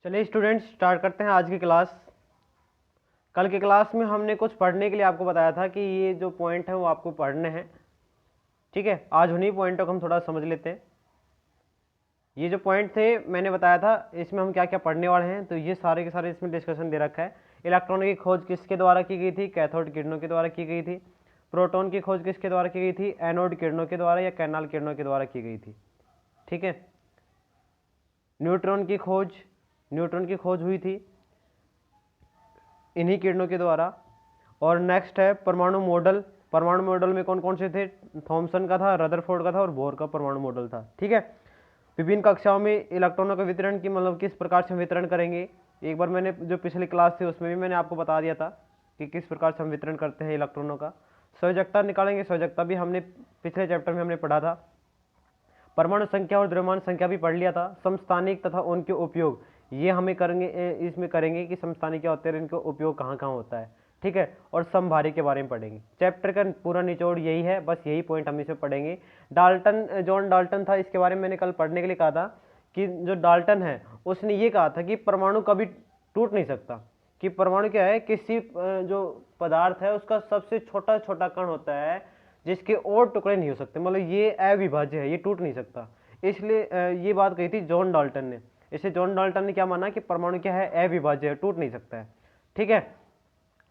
चलिए students start करते हैं आज की क्लास। कल की क्लास में हमने कुछ पढ़ने के लिए आपको बताया था कि ये जो पॉइंट है वो आपको पढ़ने हैं। ठीक है, आज उन्हीं पॉइंटों को हम थोड़ा समझ लेते हैं। ये जो पॉइंट थे मैंने बताया था इसमें हम क्या क्या पढ़ने वाले हैं, तो ये सारे के सारे इसमें डिस्कशन दे रखा है। इलेक्ट्रॉन की खोज किसके द्वारा की गई थी? कैथोड किरणों के द्वारा की गई थी। प्रोटॉन की खोज किसके द्वारा की गई थी? एनोड किरणों के द्वारा या कैनाल किरणों के द्वारा की गई थी। ठीक है, न्यूट्रॉन की खोज हुई थी इन्हीं किरणों के द्वारा। और नेक्स्ट है परमाणु मॉडल। परमाणु मॉडल में कौन कौन से थे? थॉमसन का था, रदरफोर्ड का था और बोर का परमाणु मॉडल था। ठीक है, विभिन्न कक्षाओं में इलेक्ट्रॉनों का वितरण की मतलब किस प्रकार से हम वितरण करेंगे, एक बार मैंने जो पिछली क्लास थी उसमें भी मैंने आपको बता दिया था कि किस प्रकार से हम वितरण करते हैं इलेक्ट्रॉनों का। संयोजकता निकालेंगे, संयोजकता भी हमने पिछले चैप्टर में हमने पढ़ा था। परमाणु संख्या और द्रव्यमान संख्या भी पढ़ लिया था। समस्थानिक तथा उनके उपयोग ये हमें करेंगे, इसमें करेंगे कि समस्थानिक क्या होते हैं, इनका उपयोग कहाँ कहाँ होता है। ठीक है, और समभारी के बारे में पढ़ेंगे। चैप्टर का पूरा निचोड़ यही है, बस यही पॉइंट हम इसमें पढ़ेंगे। जॉन डाल्टन था, इसके बारे में मैंने कल पढ़ने के लिए कहा था कि जो डाल्टन है उसने ये कहा था कि परमाणु कभी टूट नहीं सकता, कि परमाणु क्या है, किसी जो पदार्थ है उसका सबसे छोटा छोटा कण होता है जिसके और टुकड़े नहीं हो सकते, मतलब ये अविभाज्य है, ये टूट नहीं सकता। इसलिए ये बात कही थी जॉन डाल्टन ने। इसे जॉन डाल्टन ने क्या माना कि परमाणु क्या है, अविभाज्य है, टूट नहीं सकता है। ठीक है,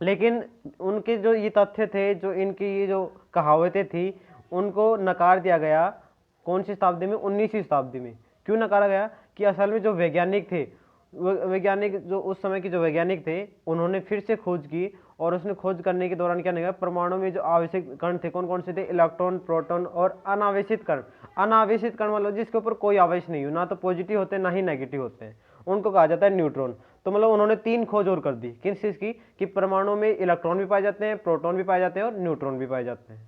लेकिन उनके जो ये तथ्य थे, जो इनकी ये जो कहावतें थी, उनको नकार दिया गया। कौन सी शताब्दी में? 19वीं शताब्दी में। क्यों नकारा गया? कि असल में जो वैज्ञानिक थे, वैज्ञानिक जो उस समय के जो वैज्ञानिक थे उन्होंने फिर से खोज की, और उसने खोज करने के दौरान क्या निकला, परमाणु में जो आवश्यक कण थे कौन कौन से थे? इलेक्ट्रॉन, प्रोटॉन और अनावेशित कण। अनावेशित कण मतलब जिसके ऊपर कोई आवेश नहीं हो, ना तो पॉजिटिव होते हैं ना ही नेगेटिव होते हैं, उनको कहा जाता है न्यूट्रॉन। तो मतलब उन्होंने 3 खोज और कर दी। किस चीज़ की? कि परमाणु में इलेक्ट्रॉन भी पाए जाते हैं, प्रोटॉन भी पाए जाते हैं और न्यूट्रॉन भी पाए जाते हैं।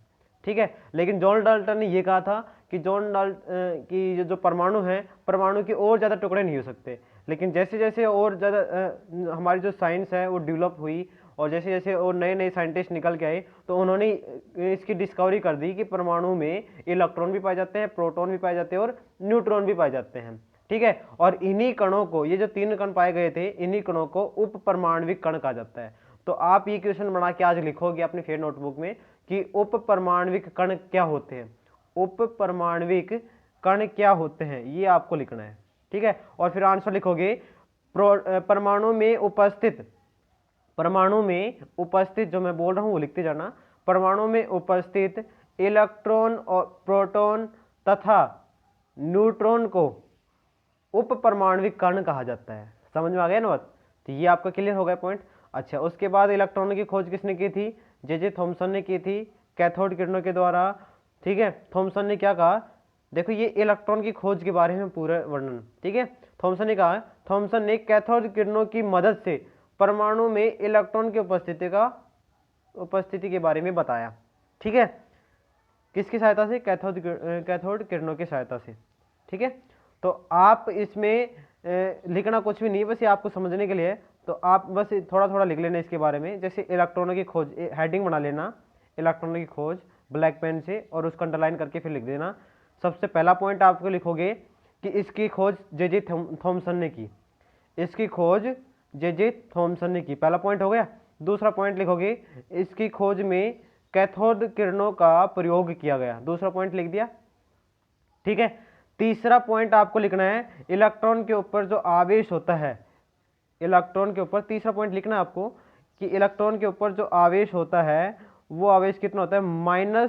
ठीक है, लेकिन जॉन डाल्टन ने यह कहा था कि कि जो परमाणु है, परमाणु के और ज़्यादा टुकड़े नहीं हो सकते। लेकिन जैसे जैसे और ज़्यादा हमारी जो साइंस है वो डेवलप हुई, और जैसे जैसे और नए नए साइंटिस्ट निकल के आए, तो उन्होंने इसकी डिस्कवरी कर दी कि परमाणु में इलेक्ट्रॉन भी पाए जाते हैं, प्रोटॉन भी पाए जाते हैं और न्यूट्रॉन भी पाए जाते हैं। ठीक है, और इन्हीं कणों को, ये जो 3 कण पाए गए थे, इन्हीं कणों को उप परमाणविक कण कहा जाता है। तो आप ये क्वेश्चन बना के आज लिखोगे अपनी फेयर नोटबुक में कि उप परमाणविक कण क्या होते हैं। उप परमाणविक कण क्या होते हैं, ये आपको लिखना है। ठीक है, और फिर आंसर लिखोगे परमाणु में उपस्थित जो मैं बोल रहा हूं वो लिखते जाना। परमाणु में उपस्थित इलेक्ट्रॉन और प्रोटॉन तथा न्यूट्रॉन को उप परमाणविक कण कहा जाता है। समझ में आ गया ना बात? तो ये आपका क्लियर हो गया पॉइंट। अच्छा, उसके बाद इलेक्ट्रॉनों की खोज किसने की थी? जे थॉमसन ने की थी, कैथोड किरणों के द्वारा। ठीक है, थॉमसन ने क्या कहा? देखो ये इलेक्ट्रॉन की खोज के बारे में पूरा वर्णन। ठीक है, थॉमसन ने कहा, थॉमसन ने कैथोड किरणों की मदद से परमाणु में इलेक्ट्रॉन की उपस्थिति के बारे में बताया। ठीक है, किसकी सहायता से? कैथोड किरणों की सहायता से। ठीक है, तो आप इसमें लिखना कुछ भी नहीं, बस ये आपको समझने के लिए। तो आप बस थोड़ा थोड़ा लिख लेना इसके बारे में। जैसे इलेक्ट्रॉनों की खोज, हेडिंग बना लेना, इलेक्ट्रॉनों की खोज ब्लैक पेन से, और उसको अंडरलाइन करके फिर लिख देना। सबसे पहला पॉइंट आपको लिखोगे कि इसकी खोज जे थॉमसन ने की। इसकी खोज जे थॉमसन ने की, पहला पॉइंट हो गया। दूसरा पॉइंट लिखोगे, इसकी खोज में कैथोड किरणों का प्रयोग किया गया, दूसरा पॉइंट लिख दिया। ठीक है, तीसरा पॉइंट आपको लिखना है इलेक्ट्रॉन के ऊपर जो आवेश होता है, इलेक्ट्रॉन के ऊपर तीसरा पॉइंट लिखना है आपको कि इलेक्ट्रॉन के ऊपर जो आवेश होता है वो आवेश कितना होता है? -1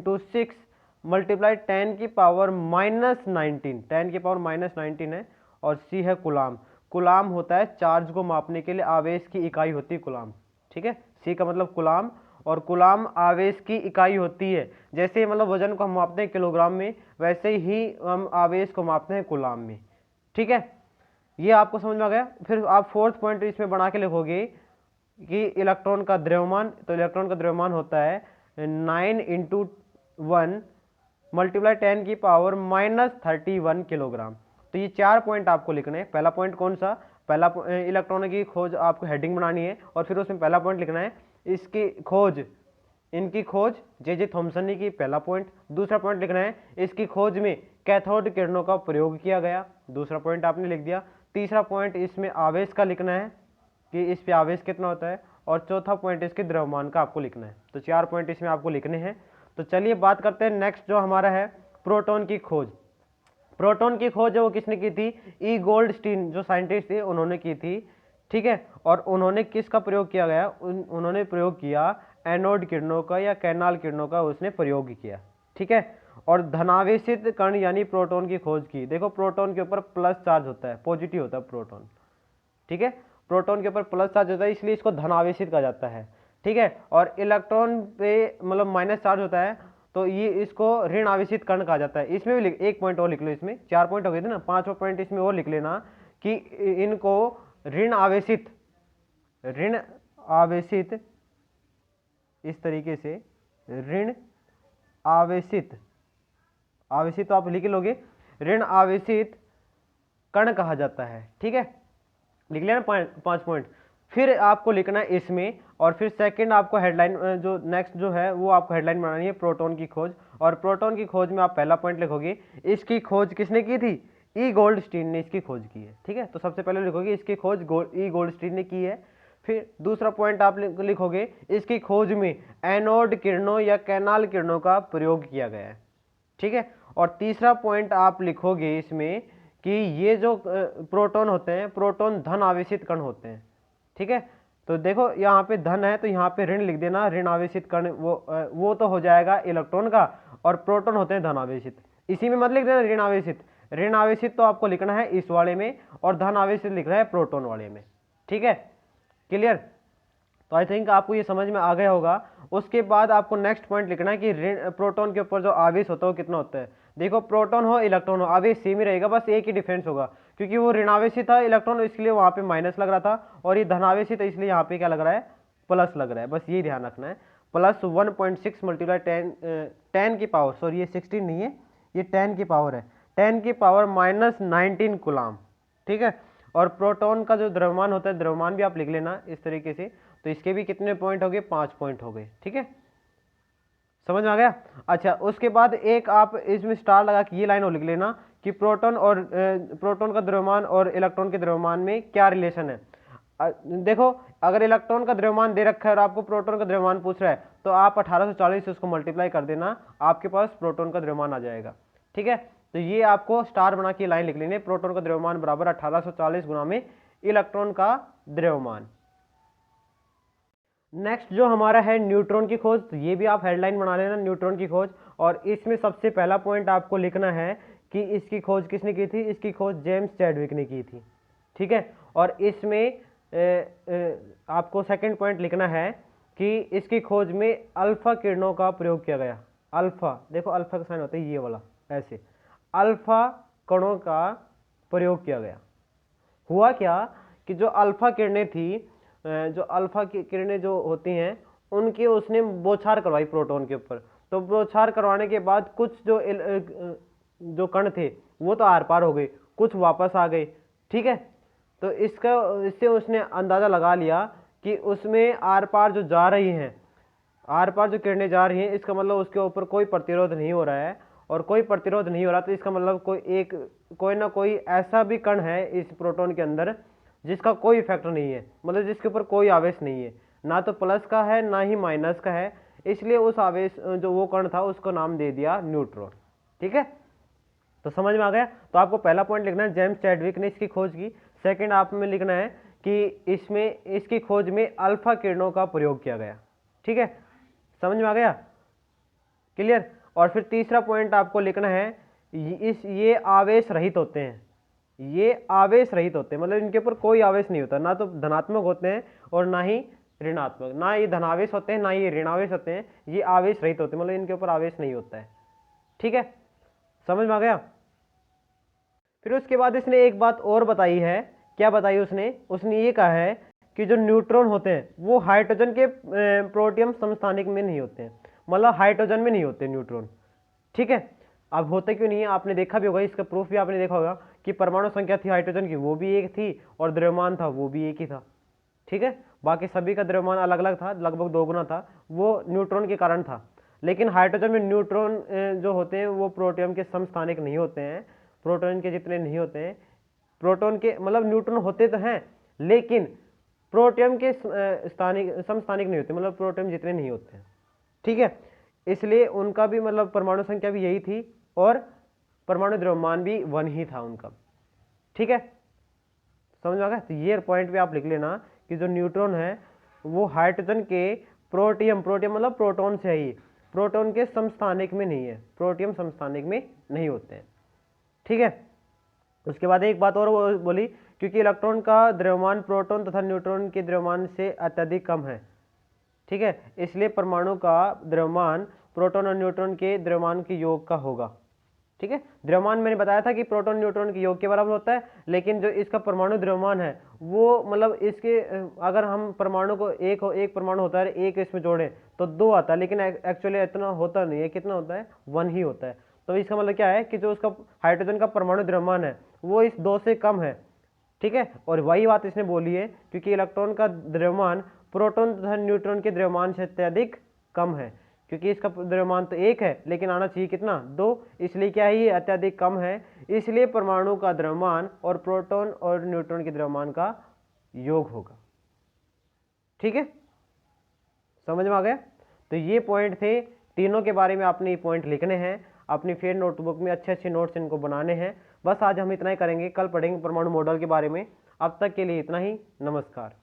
× 6 × 10 की पावर -19, 10 की पावर -19 है। और सी है कूलाम। कूलाम होता है चार्ज को मापने के लिए आवेश की इकाई होती है कूलाम। ठीक है, सी का मतलब कूलाम, और कूलाम आवेश की इकाई होती है। जैसे मतलब वजन को हम मापते हैं किलोग्राम में, वैसे ही हम आवेश को मापते हैं कूलाम में। ठीक है, ये आपको समझ में आ गया। फिर आप फोर्थ पॉइंट इसमें बना के लिखोगे कि इलेक्ट्रॉन का द्रव्यमान, तो इलेक्ट्रॉन का द्रव्यमान होता है 9 × 1 × 10 की पावर -31 किलोग्राम। तो ये 4 पॉइंट आपको लिखने हैं। पहला पॉइंट कौन सा? पहला इलेक्ट्रॉन की खोज आपको हेडिंग बनानी है, और फिर उसमें पहला पॉइंट लिखना है इसकी खोज, इनकी खोज जे थॉमसन ने की, पहला पॉइंट। दूसरा पॉइंट लिखना है इसकी खोज में कैथोड किरणों का प्रयोग किया गया। दूसरा पॉइंट आपने लिख दिया। तीसरा पॉइंट इसमें आवेश का लिखना है कि इस पे आवेश कितना होता है, और चौथा पॉइंट इसके द्रव्यमान का आपको लिखना है। तो 4 पॉइंट इसमें आपको लिखने हैं। तो चलिए बात करते हैं नेक्स्ट जो हमारा है प्रोटॉन की खोज। प्रोटॉन की खोज वो किसने की थी? ई गोल्डस्टीन जो साइंटिस्ट थे उन्होंने की थी, ठीक है। और उन्होंने किसका प्रयोग किया गया? उन्होंने प्रयोग किया एनोड किरणों का या कैनाल किरणों का उसने प्रयोग किया, ठीक है। और धनावेशित कण यानी प्रोटॉन की खोज की। देखो प्रोटॉन के ऊपर प्लस चार्ज होता है, पॉजिटिव होता है प्रोटॉन, ठीक है। प्रोटॉन के ऊपर प्लस चार्ज होता है इसलिए इसको धनावेशित कहा जाता है, ठीक है। और इलेक्ट्रॉन पे मतलब माइनस चार्ज होता है तो ये इसको ऋण आवेशित कण कहा जाता है। इसमें भी एक पॉइंट और लिख लो, इसमें 4 पॉइंट हो गए थे ना, 5वां पॉइंट इसमें और लिख लेना कि इनको ऋण आवेशित इस तरीके से ऋण आवेशित तो आप लिख लोगे, ऋण आवेशित कण कहा जाता है, ठीक है। लिख लिया ना 5 पॉइंट। फिर आपको लिखना है इसमें, और फिर सेकंड आपको हेडलाइन जो नेक्स्ट जो है वो आपको हेडलाइन बनानी है प्रोटॉन की खोज। और प्रोटॉन की खोज में आप पहला पॉइंट लिखोगे इसकी खोज किसने की थी? ई गोल्डस्टीन ने इसकी खोज की है, ठीक है। तो सबसे पहले लिखोगे इसकी खोज ई गोल्डस्टीन ने की है। फिर दूसरा पॉइंट आप लिखोगे इसकी खोज में एनोड किरणों या कैनाल किरणों का प्रयोग किया गया है, ठीक है। और तीसरा पॉइंट आप लिखोगे इसमें कि ये जो प्रोटॉन होते हैं, प्रोटॉन धन आवेशित कण होते हैं, ठीक है। तो देखो यहाँ पे धन है तो यहाँ पे ऋण लिख देना, ऋण आवेशित कण वो तो हो जाएगा इलेक्ट्रॉन का, और प्रोटॉन होते हैं धन आवेशित। इसी में मत लिख देना ऋण आवेशित, ऋण आवेशित तो आपको लिखना है इस वाले में, और धन आवेशित लिख रहा है प्रोटॉन वाले में, ठीक है। क्लियर? तो आई थिंक आपको ये समझ में आ गया होगा। उसके बाद आपको नेक्स्ट पॉइंट लिखना है कि ऋण प्रोटॉन के ऊपर जो आवेश होता है वो कितना होता है। देखो प्रोटॉन हो इलेक्ट्रॉन हो आवेश सेम ही रहेगा, बस एक ही डिफरेंस होगा, क्योंकि वो ऋणावेशी था इलेक्ट्रॉन इसलिए वहाँ पे माइनस लग रहा था, और ये धनावेशी था इसलिए यहाँ पे क्या लग रहा है? प्लस लग रहा है। बस ये ध्यान रखना है। प्लस 1.6 मल्टीप्लाई 10 की पावर, सॉरी ये 16 नहीं है, ये 10 की पावर है, 10 की पावर -19 कूलाम, ठीक है। और प्रोटॉन का जो द्रव्यमान होता है, द्रव्यमान भी आप लिख लेना इस तरीके से। तो इसके भी कितने पॉइंट हो गए? 5 पॉइंट हो गए, ठीक है। समझ में आ गया? अच्छा, उसके बाद एक आप इसमें स्टार लगा के ये लाइन और लिख लेना कि प्रोटॉन का द्रव्यमान और इलेक्ट्रॉन के द्रव्यमान में क्या रिलेशन है। देखो अगर इलेक्ट्रॉन का द्रव्यमान दे रखा है और आपको प्रोटॉन का द्रव्यमान पूछ रहा है तो आप 1840 से उसको मल्टीप्लाई कर देना, आपके पास प्रोटॉन का द्रव्यमान आ जाएगा, ठीक है। तो ये आपको स्टार बना के लाइन लिख लेनी, प्रोटॉन का द्रव्यमान बराबर 1840 गुना में इलेक्ट्रॉन का द्रव्यमान। नेक्स्ट जो हमारा है न्यूट्रॉन की खोज, तो ये भी आप हेडलाइन बना लेना न्यूट्रॉन की खोज। और इसमें सबसे पहला पॉइंट आपको लिखना है कि इसकी खोज किसने की थी? इसकी खोज जेम्स चैडविक ने की थी, ठीक है। और इसमें आपको सेकंड पॉइंट लिखना है कि इसकी खोज में अल्फा किरणों का प्रयोग किया गया। अल्फा, देखो अल्फा का साइन होता है ये वाला, ऐसे अल्फा कणों का प्रयोग किया गया। हुआ क्या कि जो अल्फा किरणें थी, जो अल्फा की किरणें जो होती हैं उनकी उसने बौछार करवाई प्रोटॉन के ऊपर। तो बौछार करवाने के बाद कुछ जो कण थे वो तो आर पार हो गए, कुछ वापस आ गए, ठीक है। तो इससे उसने अंदाज़ा लगा लिया कि उसमें आर पार जो जा रही हैं, आर पार जो किरणें जा रही हैं, इसका मतलब उसके ऊपर कोई प्रतिरोध नहीं हो रहा है। और कोई प्रतिरोध नहीं हो रहा तो इसका मतलब कोई ना कोई ऐसा भी कण है इस प्रोटॉन के अंदर जिसका कोई इफेक्ट नहीं है, मतलब जिसके ऊपर कोई आवेश नहीं है, ना तो प्लस का है ना ही माइनस का है। इसलिए उस आवेश जो वो कण था उसको नाम दे दिया न्यूट्रॉन, ठीक है। तो समझ में आ गया? तो आपको पहला पॉइंट लिखना है जेम्स चैडविक ने इसकी खोज की। सेकंड आप में लिखना है कि इसकी खोज में अल्फा किरणों का प्रयोग किया गया, ठीक है। समझ में आ गया? क्लियर? और फिर तीसरा पॉइंट आपको लिखना है ये आवेश रहित होते हैं, ये आवेश रहित होते हैं, मतलब इनके ऊपर कोई आवेश नहीं होता, ना तो धनात्मक होते हैं और ना ही ऋणात्मक, ना ये धनावेश होते हैं ना ये ऋणावेश होते हैं, ये आवेश रहित होते हैं, मतलब इनके ऊपर आवेश नहीं होता है, ठीक है। समझ में आ गया? फिर उसके बाद इसने एक बात और बताई है। क्या बताई उसने ये कहा है कि जो न्यूट्रॉन होते हैं वो हाइड्रोजन के प्रोटियम समस्थानिक में नहीं होते हैं, मतलब हाइड्रोजन में नहीं होते न्यूट्रॉन, ठीक है। अब होते क्यों नहीं है आपने देखा भी होगा, इसका प्रूफ भी आपने देखा होगा कि परमाणु संख्या थी हाइड्रोजन की वो भी एक थी और द्रव्यमान था वो भी एक ही था, ठीक है। बाकी सभी का द्रव्यमान अलग अलग था, लगभग 2 गुना था, वो न्यूट्रॉन के कारण था। लेकिन हाइड्रोजन में न्यूट्रॉन जो होते हैं वो प्रोटियम के समस्थानिक नहीं होते हैं, प्रोटॉन के जितने नहीं होते हैं। प्रोटॉन के मतलब न्यूट्रॉन होते तो हैं, लेकिन प्रोटियम के समस्थानिक नहीं होते, मतलब प्रोटियम जितने नहीं होते हैं, ठीक है। इसलिए उनका भी मतलब परमाणु संख्या भी यही थी और परमाणु द्रव्यमान भी 1 ही था उनका, ठीक है। समझ में आ गया? तो ये पॉइंट भी आप लिख लेना कि जो न्यूट्रॉन है वो हाइड्रोजन के प्रोटियम मतलब प्रोटॉन से ही, प्रोटॉन के समस्थानिक में नहीं है, प्रोटियम समस्थानिक में नहीं होते हैं, ठीक है। उसके बाद एक बात और वो बोली, क्योंकि इलेक्ट्रॉन का द्रव्यमान प्रोटॉन तथा न्यूट्रॉन के द्रव्यमान से अत्यधिक कम है, ठीक है, इसलिए परमाणु का द्रव्यमान प्रोटॉन और न्यूट्रॉन के द्रव्यमान के योग का होगा, ठीक है। द्रव्यमान मैंने बताया था कि प्रोटॉन न्यूट्रॉन के योग के बराबर होता है, लेकिन जो इसका परमाणु द्रव्यमान है वो मतलब इसके अगर हम परमाणु को एक परमाणु होता है, एक इसमें जोड़ें तो 2 आता है, लेकिन एक्चुअली इतना होता नहीं है। कितना होता है? 1 ही होता है। तो इसका मतलब क्या है कि जो उसका हाइड्रोजन का परमाणु द्रव्यमान है वो इस 2 से कम है, ठीक है। और वही बात इसने बोली है, क्योंकि इलेक्ट्रॉन का द्रव्यमान प्रोटॉन तथा न्यूट्रॉन के द्रव्यमान से अत्यधिक कम है, क्योंकि इसका द्रव्यमान तो 1 है लेकिन आना चाहिए कितना? 2, इसलिए क्या है? ये अत्यधिक कम है, इसलिए परमाणु का द्रव्यमान और प्रोटॉन और न्यूट्रॉन के द्रव्यमान का योग होगा, ठीक है। समझ में आ गया? तो ये पॉइंट थे, तीनों के बारे में आपने ये पॉइंट लिखने हैं, अपनी फेयर नोटबुक में अच्छे अच्छे नोट्स इनको बनाने हैं। बस आज हम इतना ही करेंगे, कल पढ़ेंगे परमाणु मॉडल के बारे में। अब तक के लिए इतना ही, नमस्कार।